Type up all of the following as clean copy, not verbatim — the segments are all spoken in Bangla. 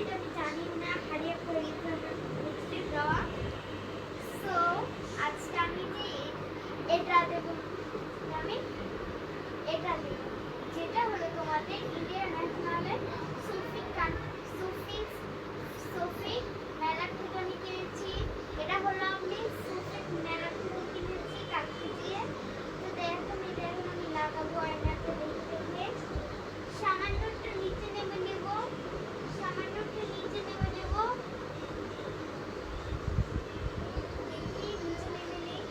সেটা আমি জানি না, হারিয়ে পড়েছে আমার লিপস্টিক দেওয়া। সো আজকে আমি যে এটা দেবো, আমি এটা দেবো, যেটা হলো তোমাদের ইন্ডিয়ান ন্যাশনালে সুফি সুফি সুফি মেলার থেকে আমি কিনেছি। এটা হলো আমি সুফি মেলার থেকে কিনেছি কালকে দিয়ে। তো দেখো আমি লাগাবো আয়নাতে দেখে দেখে। সামান্য একটু নিচে নেমে নেব, সামান্য একটু নিচে নেমে নেব, দেখি নিচে নেমে নেই।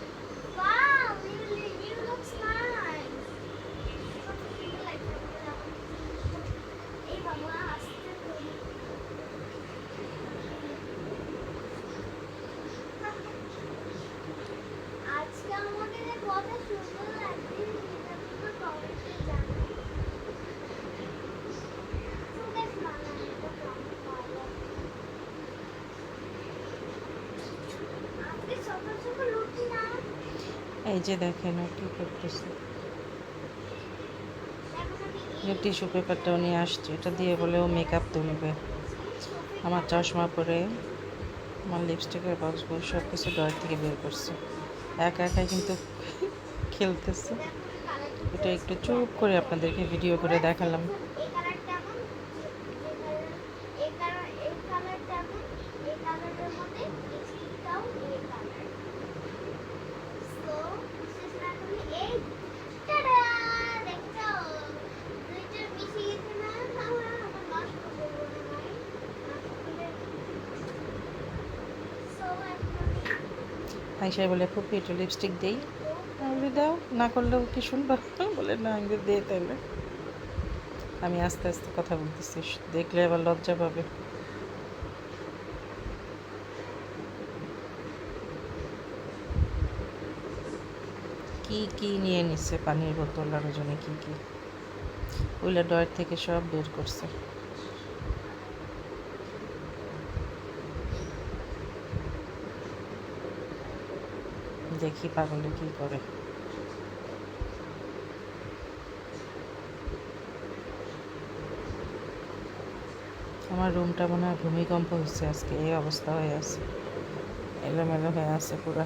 Wow, you looks nice. কত সুন্দর লাগছে আমার। এই বাবা আসতে করি। আজকে আমাদের কত সুন্দর লাগছে সেটা তোমরা কমেন্টে জানাও। সুন্দর বানানো এটা কেমন ভালো। আজকে সকাল সকাল উঠি না, এই যে দেখেন ও কি করতেছে। এখন আমি টিস্যু পেপারটাও নিয়ে আসছে, এটা দিয়ে বলে ও মেকআপ তুলবে। আমার চশমা পরে আমার লিপস্টিকের বক্স বই সব কিছু ড্রয়ার থেকে বের করছে। একা একাই কিন্তু খেলতেছে। এটা একটু চুপ করে আপনাদেরকে ভিডিও করে দেখালাম। এই কালারটা এমন, এই কালারটা এমন, এই কালারের মধ্যে লিপস্টিকটাও এই কালার। সো শেষ না করলে এই টাডা, দেখছো দুইটা মিশে গেছে না? আমার নষ্ট করবো না ভাই, নষ্ট করলে। সো এখন আইসাই বলে ফুপি একটু লিপস্টিক দেই। আমি বলি দাও, না করলেও কি শুনবা? বলে না, আমি দে তাহলে। আমি আস্তে আস্তে কথা বলতেছি, দেখলে আবার লজ্জা পাবে। কি কি নিয়ে নিচ্ছে, পানির বোতল আর ওজনে কি কি ওইগুলো ডয়ের থেকে সব বের করছে। দেখি পাগলে কি করে। আমার রুমটা মনে হয় ভূমিকম্প হচ্ছে আজকে, এই অবস্থা হয়ে আছে, এলোমেলো হয়ে আছে পুরা।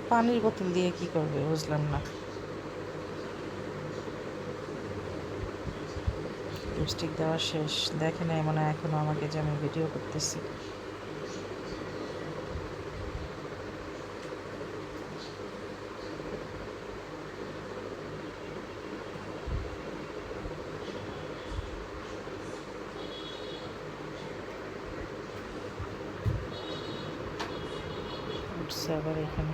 পানির বোতল দিয়ে কি করবে বুঝলাম না। লিপস্টিক দেওয়া শেষ, দেখে নাই মনে হয় এখনো আমাকে যে আমি ভিডিও করতেছি। উঠছে আবার এখানে।